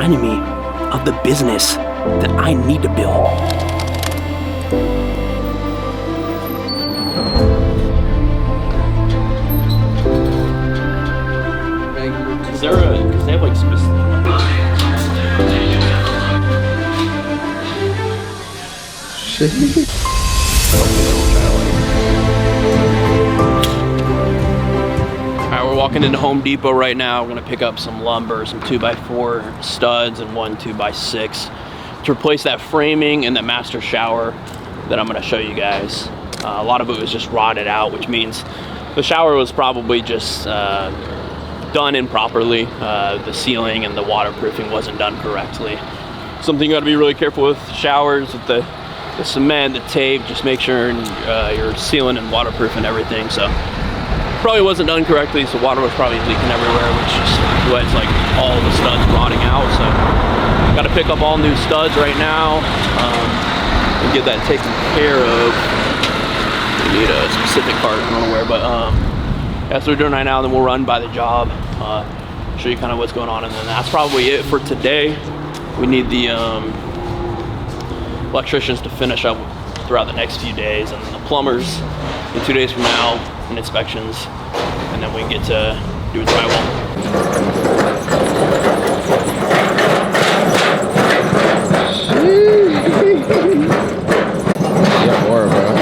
reminding me of the business that I need to build. Is there a, because they have like specific... Alright, we're walking into Home Depot right now. We're gonna pick up some lumber, some 2x4 studs and one 2x6 to replace that framing and that master shower that I'm gonna show you guys. A lot of it was just rotted out, which means the shower was probably just done improperly. The sealing and the waterproofing wasn't done correctly. Something you gotta be really careful with showers, with the cement, the tape, just make sure you're sealing and waterproofing everything. So probably wasn't done correctly, so water was probably leaking everywhere, which just lets like all the studs rotting out. So gotta pick up all new studs right now and get that taken care of. We need a specific part, I don't know where, but that's what we're doing right now. Then we'll run by the job, show you kind of what's going on, and then that's probably it for today. We need the electricians to finish up throughout the next few days, and the plumbers in 2 days from now, and inspections, and then we can get to doing drywall. Yeah, more, bro.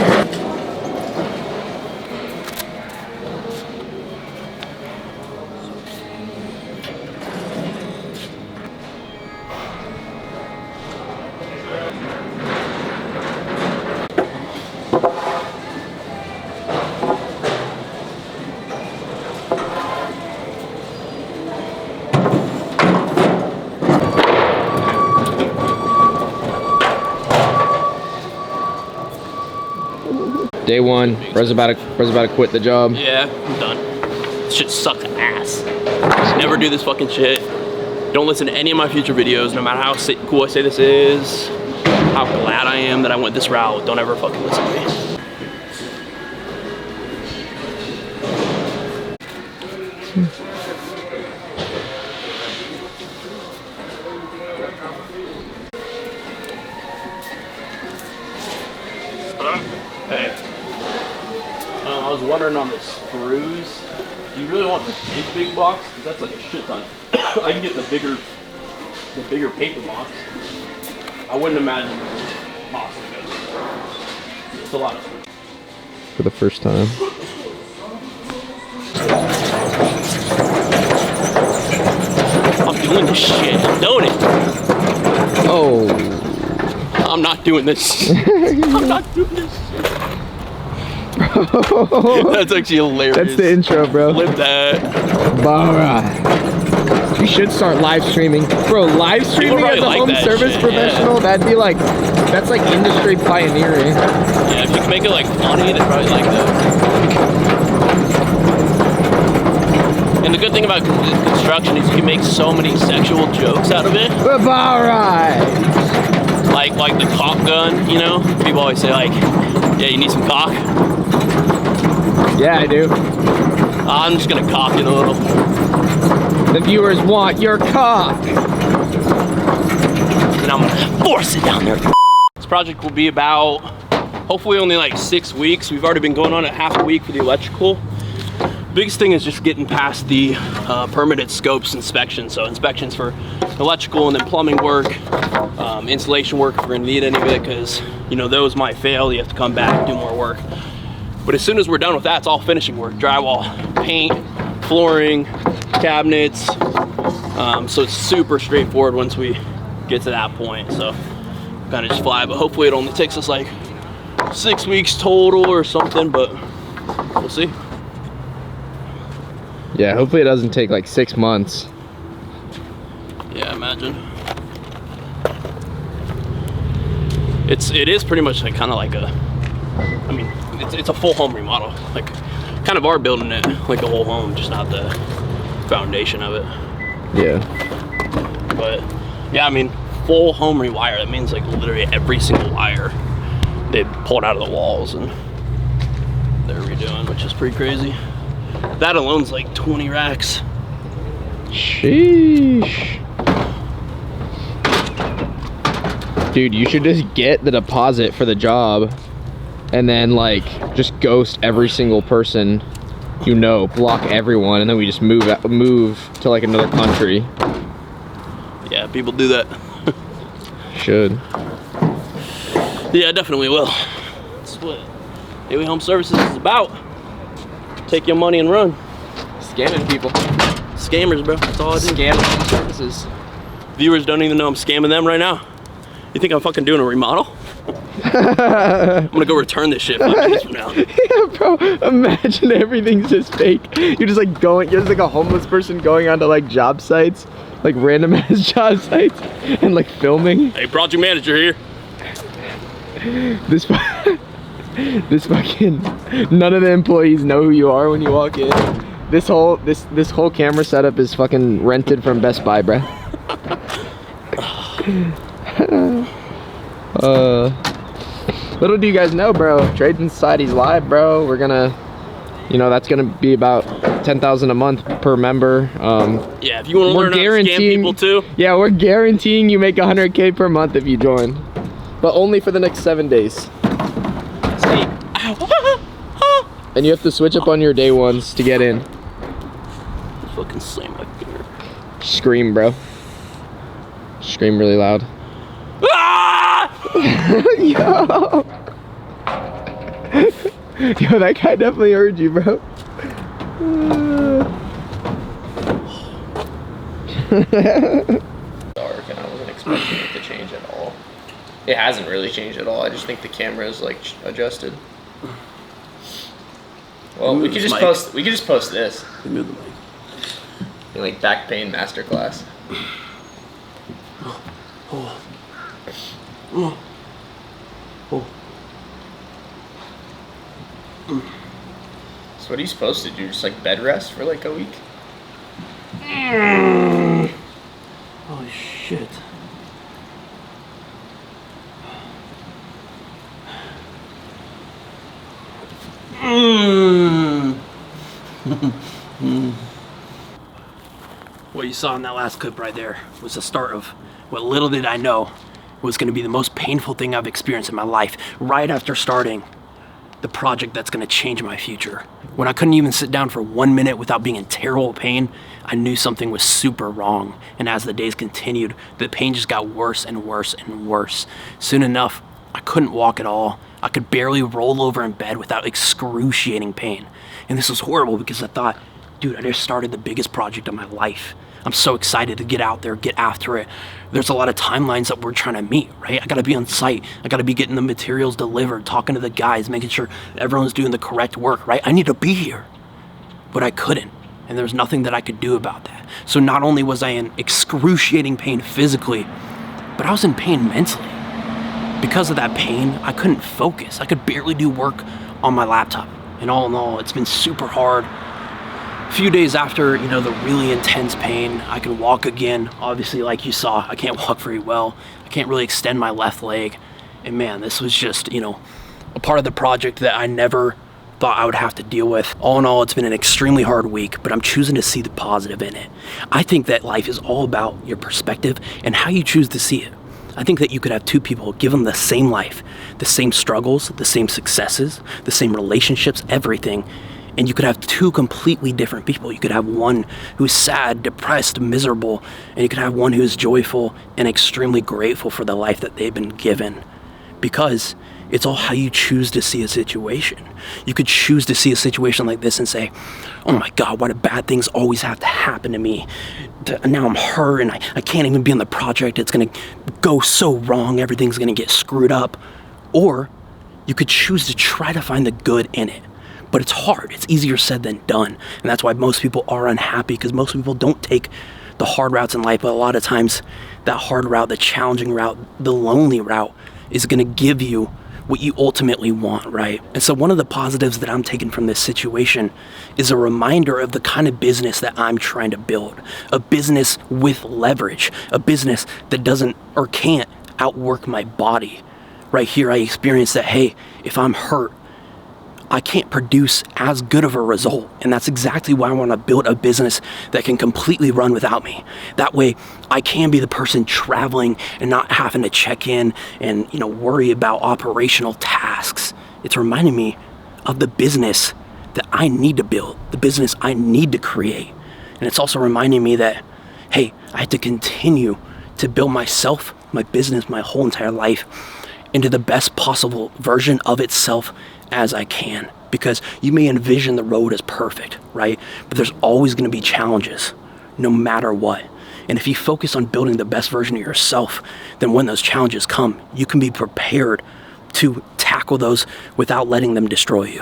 Day one, Bro's about to quit the job. Yeah, I'm done. This shit sucks ass. Never do this fucking shit. Don't listen to any of my future videos, no matter how cool I say this is, how glad I am that I went this route. Don't ever fucking listen to me. Hey, I was wondering on the screws, do you really want the big box? Because that's like a shit ton. I can get the bigger paper box. I wouldn't imagine it's possible. It's a lot of screws. For the first time. I'm doing this shit. I'm doing it. Oh. I'm not doing this. I'm not doing this shit. That's actually hilarious. That's the intro, bro. Flip that. Bara. We should start live streaming. Bro, live streaming as a like home service shit, professional, yeah. That'd be like, that's like industry pioneering. Yeah, if you can make it like funny, they'd probably like that. And the good thing about construction is you can make so many sexual jokes out of it. Alright. Like the cock gun, you know? People always say like, yeah, you need some cock? Yeah, I do. I'm just gonna cock it a little. The viewers want your cock. And I'm gonna force it down there. This project will be about, hopefully only like 6 weeks. We've already been going on it half a week for the electrical. Biggest thing is just getting past the permitted scopes inspection. So inspections for electrical and then plumbing work, insulation work if we're gonna need any of it, because you know those might fail. You have to come back, do more work. But as soon as we're done with that, it's all finishing work: drywall, paint, flooring, cabinets. So it's super straightforward once we get to that point. So kind of just fly, but hopefully it only takes us like 6 weeks total or something, but we'll see. Yeah, hopefully it doesn't take like 6 months. Yeah, imagine. It is pretty much like kind of like a, I mean, it's a full home remodel. Like, kind of are building it like a whole home, just not the foundation of it. Yeah. But yeah, I mean, full home rewire. That means like literally every single wire they pulled out of the walls and they're redoing, which is pretty crazy. That alone's like 20 racks. Sheesh. Dude, you should just get the deposit for the job and then like just ghost every single person, you know, block everyone, and then we just move to like another country. Yeah, people do that. Should. Yeah, definitely will. That's what Daily Home Services is about. Take your money and run. Scamming people. Scammers, bro. That's all I do. Scam home services. Viewers don't even know I'm scamming them right now. You think I'm fucking doing a remodel? I'm gonna go return this shit 5 minutes from now. Yeah, bro. Imagine everything's just fake. You're just like you're just like a homeless person going onto like job sites, like random ass job sites, and like filming. Hey, project manager here. This fucking none of the employees know who you are when you walk in. This whole camera setup is fucking rented from Best Buy, bruh. Little do you guys know, bro, Trading Society's live, bro. We're gonna, you know, that's gonna be about 10,000 a month per member. Yeah, if you want to learn how to scam people too. Yeah, we're guaranteeing you make 100K per month if you join, but only for the next 7 days. And you have to switch up on your day ones to get in. Fucking slam my finger. Scream, bro. Scream really loud. Ah! Yo. Yo, that guy definitely heard you, bro. Dark, and I wasn't expecting it to change at all. It hasn't really changed at all. I just think the camera is like adjusted. Well, we could just post. We could just post this. Remove the mic. Like back pain masterclass. So what are you supposed to do? Just like bed rest for like a week? Holy shit. What you saw in that last clip right there was the start of what little did I know was going to be the most painful thing I've experienced in my life, right after starting the project that's going to change my future. When I couldn't even sit down for 1 minute without being in terrible pain, I knew something was super wrong. And as the days continued, the pain just got worse and worse and worse. Soon enough, I couldn't walk at all. I could barely roll over in bed without excruciating pain. And this was horrible because I thought, dude, I just started the biggest project of my life. I'm so excited to get out there, get after it. There's a lot of timelines that we're trying to meet, right? I gotta be on site. I gotta be getting the materials delivered, talking to the guys, making sure everyone's doing the correct work, right? I need to be here, but I couldn't. And there's nothing that I could do about that. So not only was I in excruciating pain physically, but I was in pain mentally. Because of that pain, I couldn't focus. I could barely do work on my laptop. And all in all, it's been super hard. A few days after, you know, the really intense pain, I can walk again. Obviously, like you saw, I can't walk very well. I can't really extend my left leg. And man, this was just, you know, a part of the project that I never thought I would have to deal with. All in all, it's been an extremely hard week, but I'm choosing to see the positive in it. I think that life is all about your perspective and how you choose to see it. I think that you could have two people, give them the same life, the same struggles, the same successes, the same relationships, everything. And you could have two completely different people. You could have one who's sad, depressed, miserable, and you could have one who's joyful and extremely grateful for the life that they've been given. Because it's all how you choose to see a situation. You could choose to see a situation like this and say, oh my God, why do bad things always have to happen to me? Now I'm hurt and I can't even be on the project. It's gonna go so wrong. Everything's gonna get screwed up. Or you could choose to try to find the good in it. But it's hard. It's easier said than done. And that's why most people are unhappy, because most people don't take the hard routes in life. But a lot of times that hard route, the challenging route, the lonely route is going to give you what you ultimately want, right? And so one of the positives that I'm taking from this situation is a reminder of the kind of business that I'm trying to build. A business with leverage. A business that doesn't or can't outwork my body. Right here, I experienced that, hey, if I'm hurt, I can't produce as good of a result. And that's exactly why I want to build a business that can completely run without me. That way I can be the person traveling and not having to check in and, worry about operational tasks. It's reminding me of the business that I need to build, the business I need to create. And it's also reminding me that, hey, I have to continue to build myself, my business, my whole entire life into the best possible version of itself as I can. Because you may envision the road as perfect, right? But there's always going to be challenges, no matter what. And if you focus on building the best version of yourself, then when those challenges come, you can be prepared to tackle those without letting them destroy you.